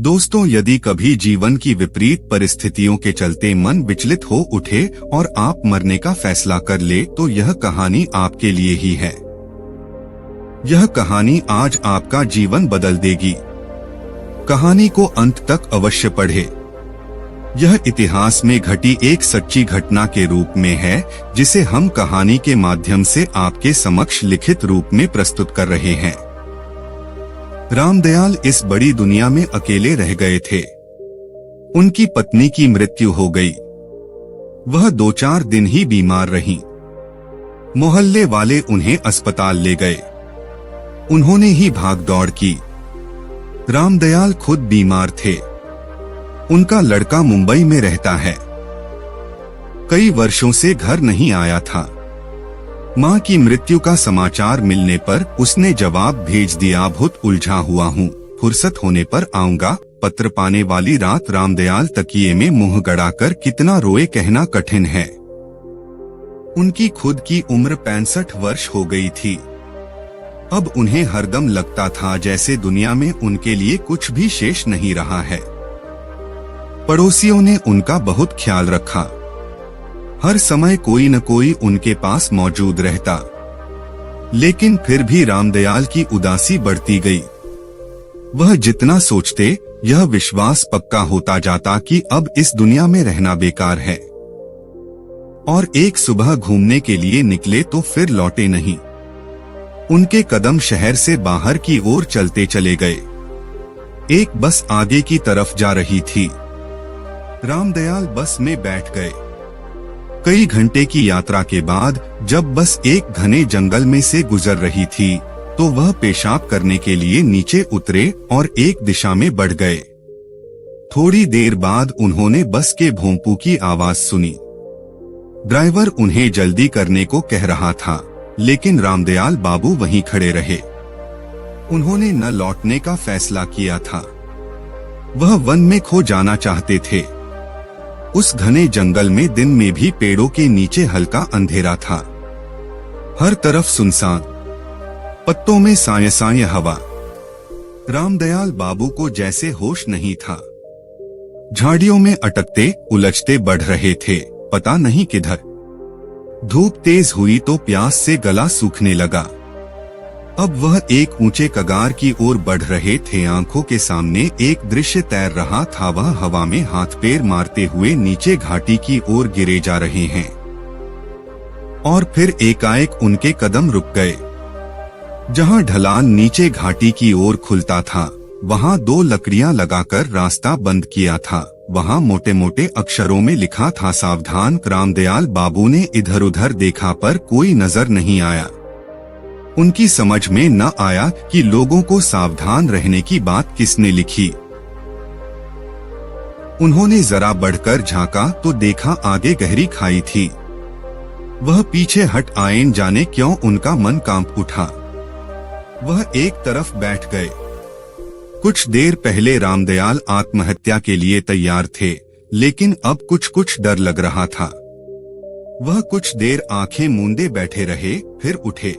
दोस्तों, यदि कभी जीवन की विपरीत परिस्थितियों के चलते मन विचलित हो उठे और आप मरने का फैसला कर ले, तो यह कहानी आपके लिए ही है। यह कहानी आज आपका जीवन बदल देगी। कहानी को अंत तक अवश्य पढ़े। यह इतिहास में घटी एक सच्ची घटना के रूप में है, जिसे हम कहानी के माध्यम से आपके समक्ष लिखित रूप में प्रस्तुत कर रहे हैं। रामदयाल इस बड़ी दुनिया में अकेले रह गए थे। उनकी पत्नी की मृत्यु हो गई। वह 2-4 दिन ही बीमार रहीं। मोहल्ले वाले उन्हें अस्पताल ले गए। उन्होंने ही भाग दौड़ की। रामदयाल खुद बीमार थे। उनका लड़का मुंबई में रहता है। कई वर्षों से घर नहीं आया था। मां की मृत्यु का समाचार मिलने पर उसने जवाब भेज दिया, बहुत उलझा हुआ हूँ, फुर्सत होने पर आऊंगा। पत्र पाने वाली रात रामदयाल तकिए में मुंह गड़ाकर कितना रोए कहना कठिन है। उनकी खुद की उम्र 65 वर्ष हो गई थी। अब उन्हें हरदम लगता था जैसे दुनिया में उनके लिए कुछ भी शेष नहीं रहा है। पड़ोसियों ने उनका बहुत ख्याल रखा। हर समय कोई न कोई उनके पास मौजूद रहता। लेकिन फिर भी रामदयाल की उदासी बढ़ती गई। वह जितना सोचते, यह विश्वास पक्का होता जाता कि अब इस दुनिया में रहना बेकार है। और एक सुबह घूमने के लिए निकले तो फिर लौटे नहीं। उनके कदम शहर से बाहर की ओर चलते चले गए। एक बस आगे की तरफ जा रही थी। रामदयाल बस में बैठ गए। कई घंटे की यात्रा के बाद जब बस एक घने जंगल में से गुजर रही थी, तो वह पेशाब करने के लिए नीचे उतरे और एक दिशा में बढ़ गए। थोड़ी देर बाद उन्होंने बस के भोंपू की आवाज सुनी। ड्राइवर उन्हें जल्दी करने को कह रहा था, लेकिन रामदयाल बाबू वहीं खड़े रहे। उन्होंने न लौटने का फैसला किया था। वह वन में खो जाना चाहते थे। उस घने जंगल में दिन में भी पेड़ों के नीचे हल्का अंधेरा था। हर तरफ सुनसान, पत्तों में साय साय हवा। रामदयाल बाबू को जैसे होश नहीं था। झाड़ियों में अटकते उलझते बढ़ रहे थे, पता नहीं किधर। धूप तेज हुई तो प्यास से गला सूखने लगा। अब वह एक ऊंचे कगार की ओर बढ़ रहे थे। आंखों के सामने एक दृश्य तैर रहा था। वह हवा में हाथ पैर मारते हुए नीचे घाटी की ओर गिरे जा रहे हैं। और फिर एकाएक उनके कदम रुक गए। जहां ढलान नीचे घाटी की ओर खुलता था, वहां 2 लकड़ियां लगाकर रास्ता बंद किया था। वहां मोटे मोटे अक्षरों में लिखा था, सावधान। रामदयाल बाबू ने इधर उधर देखा पर कोई नजर नहीं आया। उनकी समझ में न आया कि लोगों को सावधान रहने की बात किसने लिखी। उन्होंने जरा बढ़कर झांका तो देखा आगे गहरी खाई थी। वह पीछे हट आए, न जाने क्यों उनका मन कांप उठा। वह एक तरफ बैठ गए। कुछ देर पहले रामदयाल आत्महत्या के लिए तैयार थे, लेकिन अब कुछ डर लग रहा था। वह कुछ देर आंखें मूंदे बैठे रहे, फिर उठे।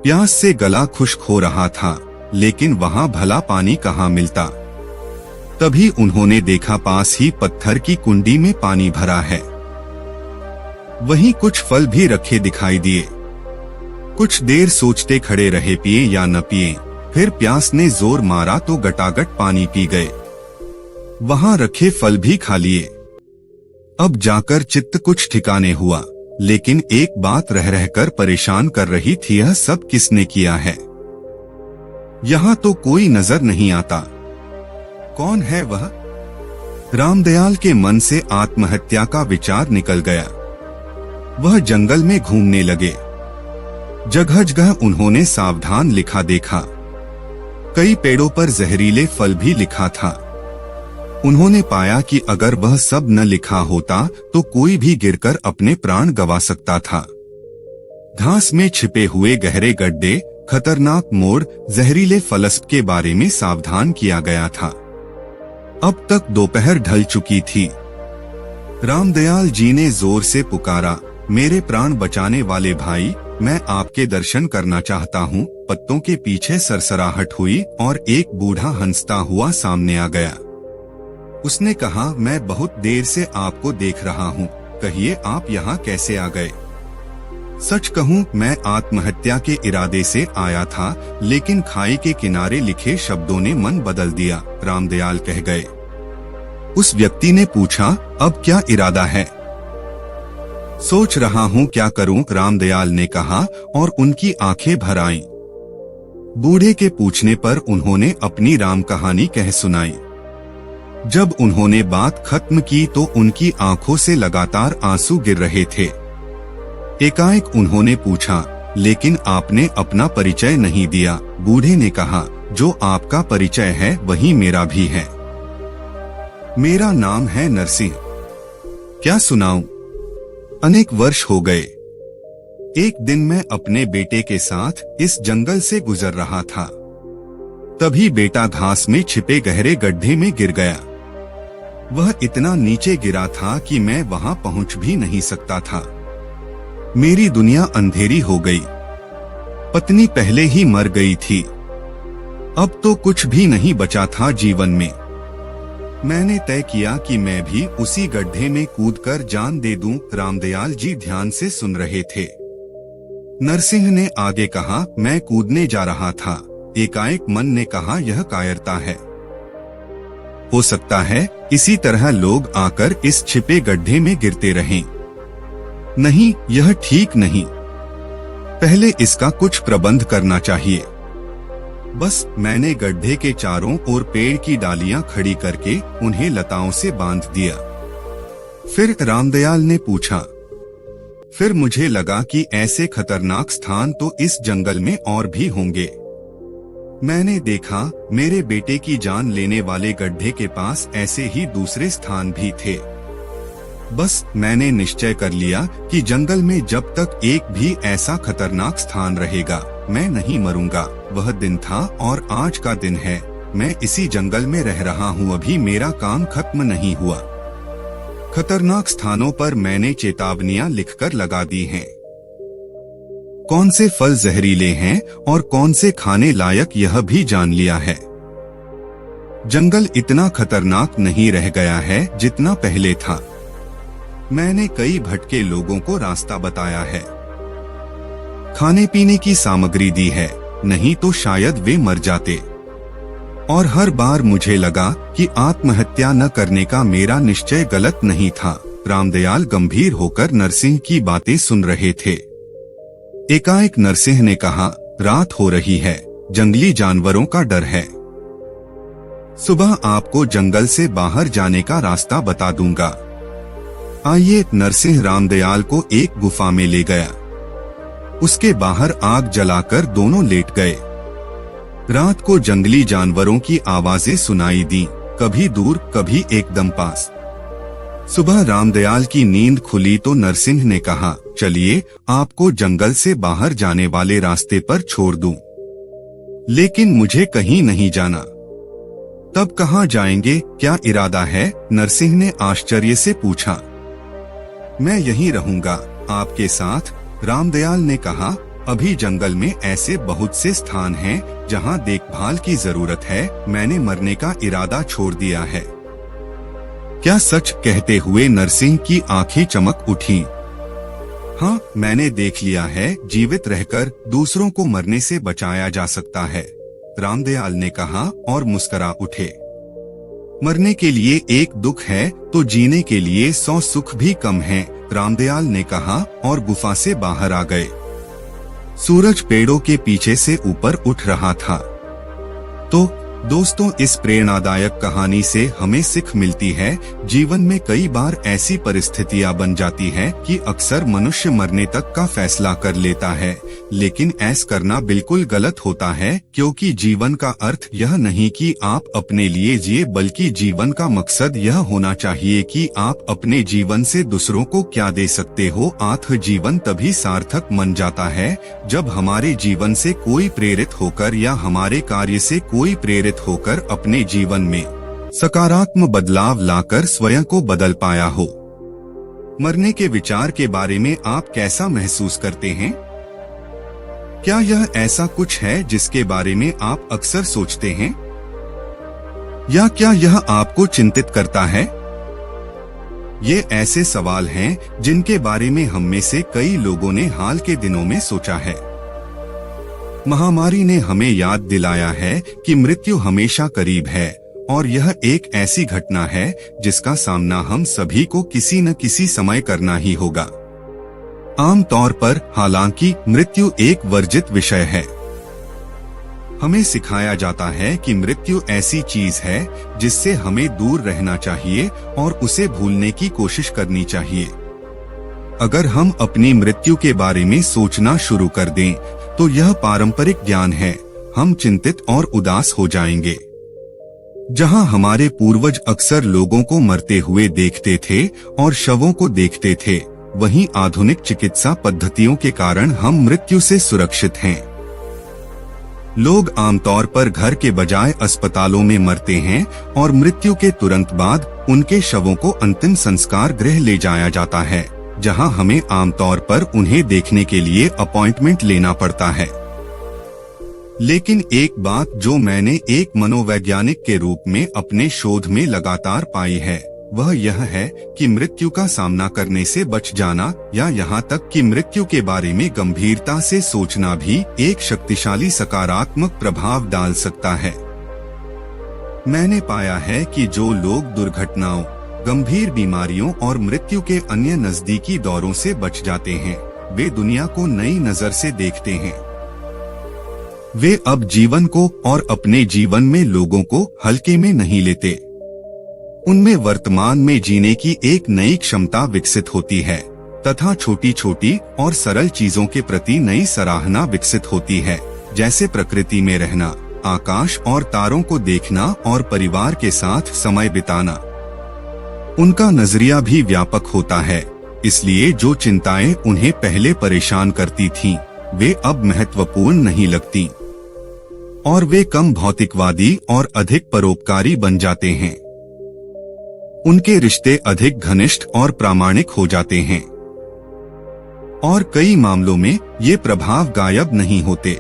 प्यास से गला खुश्क हो रहा था, लेकिन वहां भला पानी कहाँ मिलता। तभी उन्होंने देखा पास ही पत्थर की कुंडी में पानी भरा है। वहीं कुछ फल भी रखे दिखाई दिए। कुछ देर सोचते खड़े रहे, पिए या न पिए। फिर प्यास ने जोर मारा तो गटागट पानी पी गए। वहां रखे फल भी खा लिए। अब जाकर चित्त कुछ ठिकाने हुआ, लेकिन एक बात रह रहकर परेशान कर रही थी, यह सब किसने किया है। यहाँ तो कोई नजर नहीं आता। कौन है वह? रामदयाल के मन से आत्महत्या का विचार निकल गया। वह जंगल में घूमने लगे। जगह जगह उन्होंने सावधान लिखा देखा। कई पेड़ों पर जहरीले फल भी लिखा था। उन्होंने पाया कि अगर वह सब न लिखा होता तो कोई भी गिरकर अपने प्राण गंवा सकता था। घास में छिपे हुए गहरे गड्ढे, खतरनाक मोड़, जहरीले फलस्प के बारे में सावधान किया गया था। अब तक दोपहर ढल चुकी थी। रामदयाल जी ने जोर से पुकारा, मेरे प्राण बचाने वाले भाई, मैं आपके दर्शन करना चाहता हूँ। पत्तों के पीछे सरसराहट हुई और एक बूढ़ा हंसता हुआ सामने आ गया। उसने कहा, मैं बहुत देर से आपको देख रहा हूँ, कहिए आप यहाँ कैसे आ गए? सच कहूँ, मैं आत्महत्या के इरादे से आया था, लेकिन खाई के किनारे लिखे शब्दों ने मन बदल दिया, रामदयाल कह गए। उस व्यक्ति ने पूछा, अब क्या इरादा है? सोच रहा हूँ क्या करूँ, रामदयाल ने कहा और उनकी आंखें भर आईं। बूढ़े के पूछने पर उन्होंने अपनी राम कहानी कह सुनाई। जब उन्होंने बात खत्म की तो उनकी आंखों से लगातार आंसू गिर रहे थे। एकाएक उन्होंने पूछा, लेकिन आपने अपना परिचय नहीं दिया। बूढ़े ने कहा, जो आपका परिचय है वही मेरा भी है। मेरा नाम है नरसिंह। क्या सुनाऊं? अनेक वर्ष हो गए। एक दिन मैं अपने बेटे के साथ इस जंगल से गुजर रहा था। तभी बेटा घास में छिपे गहरे गड्ढे में गिर गया। वह इतना नीचे गिरा था कि मैं वहां पहुंच भी नहीं सकता था। मेरी दुनिया अंधेरी हो गई। पत्नी पहले ही मर गई थी। अब तो कुछ भी नहीं बचा था जीवन में। मैंने तय किया कि मैं भी उसी गड्ढे में कूदकर जान दे दूं। रामदयाल जी ध्यान से सुन रहे थे। नरसिंह ने आगे कहा, मैं कूदने जा रहा था। एकाएक मन ने कहा, यह कायरता है। हो सकता है इसी तरह लोग आकर इस छिपे गड्ढे में गिरते रहें। नहीं, यह ठीक नहीं। पहले इसका कुछ प्रबंध करना चाहिए। बस मैंने गड्ढे के चारों ओर पेड़ की डालियां खड़ी करके उन्हें लताओं से बांध दिया। फिर रामदयाल ने पूछा, फिर मुझे लगा कि ऐसे खतरनाक स्थान तो इस जंगल में और भी होंगे। मैंने देखा मेरे बेटे की जान लेने वाले गड्ढे के पास ऐसे ही दूसरे स्थान भी थे। बस मैंने निश्चय कर लिया कि जंगल में जब तक एक भी ऐसा खतरनाक स्थान रहेगा, मैं नहीं मरूंगा। वह दिन था और आज का दिन है। मैं इसी जंगल में रह रहा हूँ, अभी मेरा काम खत्म नहीं हुआ। खतरनाक स्थानों पर मैंने चेतावनियां लिखकर लगा दी हैं। कौन से फल जहरीले हैं और कौन से खाने लायक यह भी जान लिया है। जंगल इतना खतरनाक नहीं रह गया है जितना पहले था। मैंने कई भटके लोगों को रास्ता बताया है, खाने पीने की सामग्री दी है, नहीं तो शायद वे मर जाते। और हर बार मुझे लगा कि आत्महत्या न करने का मेरा निश्चय गलत नहीं था। रामदयाल गंभीर होकर नरसिंह की बातें सुन रहे थे। एकाएक नरसिंह ने कहा, रात हो रही है, जंगली जानवरों का डर है। सुबह आपको जंगल से बाहर जाने का रास्ता बता दूंगा। आइए। नरसिंह रामदयाल को एक गुफा में ले गया। उसके बाहर आग जलाकर दोनों लेट गए। रात को जंगली जानवरों की आवाजें सुनाई दी, कभी दूर कभी एकदम पास। सुबह रामदयाल की नींद खुली तो नरसिंह ने कहा, चलिए आपको जंगल से बाहर जाने वाले रास्ते पर छोड़ दूं। लेकिन मुझे कहीं नहीं जाना। तब कहाँ जाएंगे, क्या इरादा है? नरसिंह ने आश्चर्य से पूछा। मैं यहीं रहूंगा आपके साथ, रामदयाल ने कहा। अभी जंगल में ऐसे बहुत से स्थान हैं जहां देखभाल की जरूरत है। मैंने मरने का इरादा छोड़ दिया है। क्या सच? कहते हुए नरसिंह की आंखें चमक उठी। हाँ, मैंने देख लिया है, जीवित रहकर दूसरों को मरने से बचाया जा सकता है, रामदयाल ने कहा और मुस्कुरा उठे। मरने के लिए एक दुख है तो जीने के लिए 100 सुख भी कम हैं, रामदयाल ने कहा और गुफा से बाहर आ गए। सूरज पेड़ों के पीछे से ऊपर उठ रहा था। तो दोस्तों, इस प्रेरणादायक कहानी से हमें सीख मिलती है। जीवन में कई बार ऐसी परिस्थितियां बन जाती है कि अक्सर मनुष्य मरने तक का फैसला कर लेता है, लेकिन ऐसा करना बिल्कुल गलत होता है, क्योंकि जीवन का अर्थ यह नहीं कि आप अपने लिए जिए, बल्कि जीवन का मकसद यह होना चाहिए कि आप अपने जीवन से दूसरों को क्या दे सकते हो। जीवन तभी सार्थक बन जाता है जब हमारे जीवन से कोई प्रेरित होकर या हमारे कार्य से कोई प्रेरित होकर अपने जीवन में सकारात्मक बदलाव लाकर स्वयं को बदल पाया हो। मरने के विचार के बारे में आप कैसा महसूस करते हैं? क्या यह ऐसा कुछ है जिसके बारे में आप अक्सर सोचते हैं? या क्या यह आपको चिंतित करता है? ये ऐसे सवाल हैं जिनके बारे में हम में से कई लोगों ने हाल के दिनों में सोचा है। महामारी ने हमें याद दिलाया है कि मृत्यु हमेशा करीब है और यह एक ऐसी घटना है जिसका सामना हम सभी को किसी न किसी समय करना ही होगा। आमतौर पर हालांकि मृत्यु एक वर्जित विषय है। हमें सिखाया जाता है कि मृत्यु ऐसी चीज है जिससे हमें दूर रहना चाहिए और उसे भूलने की कोशिश करनी चाहिए। अगर हम अपनी मृत्यु के बारे में सोचना शुरू कर दें तो यह पारंपरिक ज्ञान है, हम चिंतित और उदास हो जाएंगे। जहां हमारे पूर्वज अक्सर लोगों को मरते हुए देखते थे और शवों को देखते थे, वहीं आधुनिक चिकित्सा पद्धतियों के कारण हम मृत्यु से सुरक्षित हैं। लोग आमतौर पर घर के बजाय अस्पतालों में मरते हैं और मृत्यु के तुरंत बाद उनके शवों को अंतिम संस्कार गृह ले जाया जाता है, जहां हमें आमतौर पर उन्हें देखने के लिए अपॉइंटमेंट लेना पड़ता है। लेकिन एक बात जो मैंने एक मनोवैज्ञानिक के रूप में अपने शोध में लगातार पाई है, वह यह है कि मृत्यु का सामना करने से बच जाना या यहाँ तक कि मृत्यु के बारे में गंभीरता से सोचना भी एक शक्तिशाली सकारात्मक प्रभाव डाल सकता है। मैंने पाया है कि जो लोग दुर्घटनाओं, गंभीर बीमारियों और मृत्यु के अन्य नजदीकी दौरों से बच जाते हैं, वे दुनिया को नई नजर से देखते हैं। वे अब जीवन को और अपने जीवन में लोगों को हल्के में नहीं लेते। उनमें वर्तमान में जीने की एक नई क्षमता विकसित होती है तथा छोटी छोटी और सरल चीजों के प्रति नई सराहना विकसित होती है, जैसे प्रकृति में रहना, आकाश और तारों को देखना और परिवार के साथ समय बिताना। उनका नजरिया भी व्यापक होता है, इसलिए जो चिंताएं उन्हें पहले परेशान करती थीं, वे अब महत्वपूर्ण नहीं लगती और वे कम भौतिकवादी और अधिक परोपकारी बन जाते हैं। उनके रिश्ते अधिक घनिष्ठ और प्रामाणिक हो जाते हैं और कई मामलों में ये प्रभाव गायब नहीं होते।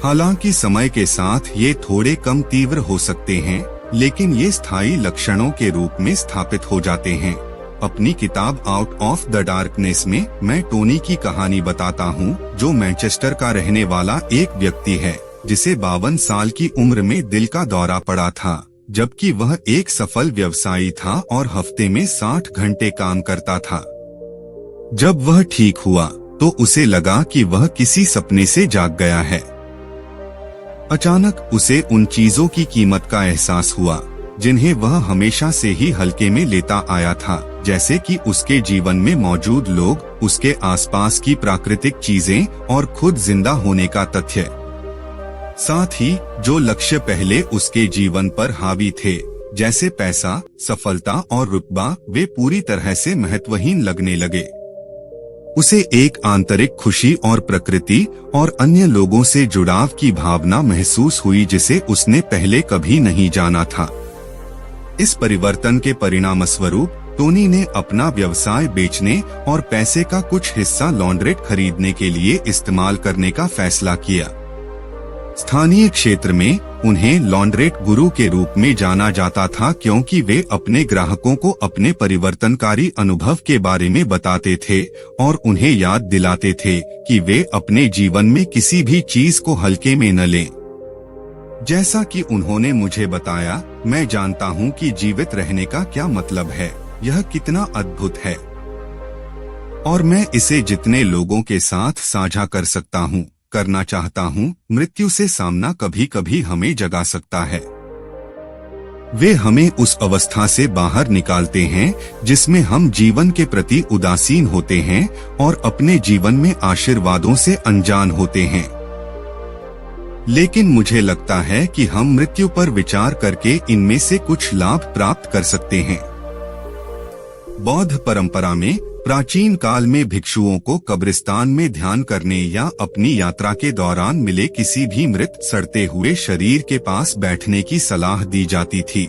हालांकि समय के साथ ये थोड़े कम तीव्र हो सकते हैं, लेकिन ये स्थायी लक्षणों के रूप में स्थापित हो जाते हैं। अपनी किताब आउट ऑफ द डार्कनेस में मैं टोनी की कहानी बताता हूँ, जो मैनचेस्टर का रहने वाला एक व्यक्ति है जिसे 52 साल की उम्र में दिल का दौरा पड़ा था, जबकि वह एक सफल व्यवसायी था और हफ्ते में 60 घंटे काम करता था। जब वह ठीक हुआ तो उसे लगा कि वह किसी सपने से जाग गया है। अचानक उसे उन चीजों की कीमत का एहसास हुआ जिन्हें वह हमेशा से ही हल्के में लेता आया था, जैसे कि उसके जीवन में मौजूद लोग, उसके आसपास की प्राकृतिक चीजें और खुद जिंदा होने का तथ्य। साथ ही जो लक्ष्य पहले उसके जीवन पर हावी थे, जैसे पैसा, सफलता और रुतबा, वे पूरी तरह से महत्वहीन लगने लगे। उसे एक आंतरिक खुशी और प्रकृति और अन्य लोगों से जुड़ाव की भावना महसूस हुई जिसे उसने पहले कभी नहीं जाना था। इस परिवर्तन के परिणामस्वरूप टोनी ने अपना व्यवसाय बेचने और पैसे का कुछ हिस्सा लॉन्ड्रेट खरीदने के लिए इस्तेमाल करने का फैसला किया। स्थानीय क्षेत्र में उन्हें लॉन्ड्रेट गुरु के रूप में जाना जाता था, क्योंकि वे अपने ग्राहकों को अपने परिवर्तनकारी अनुभव के बारे में बताते थे और उन्हें याद दिलाते थे कि वे अपने जीवन में किसी भी चीज को हल्के में न लें। जैसा कि उन्होंने मुझे बताया, मैं जानता हूं कि जीवित रहने का क्या मतलब है, यह कितना अद्भुत है और मैं इसे जितने लोगों के साथ साझा कर सकता हूं, करना चाहता हूं। मृत्यु से सामना कभी कभी हमें जगा सकता है। वे हमें उस अवस्था से बाहर निकालते हैं जिसमें हम जीवन के प्रति उदासीन होते हैं और अपने जीवन में आशीर्वादों से अनजान होते हैं। लेकिन मुझे लगता है कि हम मृत्यु पर विचार करके इनमें से कुछ लाभ प्राप्त कर सकते हैं। बौद्ध परंपरा में प्राचीन काल में भिक्षुओं को कब्रिस्तान में ध्यान करने या अपनी यात्रा के दौरान मिले किसी भी मृत सड़ते हुए शरीर के पास बैठने की सलाह दी जाती थी।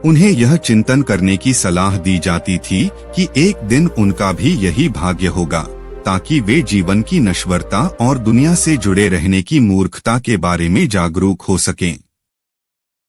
उन्हें यह चिंतन करने की सलाह दी जाती थी कि एक दिन उनका भी यही भाग्य होगा, ताकि वे जीवन की नश्वरता और दुनिया से जुड़े रहने की मूर्खता के बारे में जागरूक हो सकें।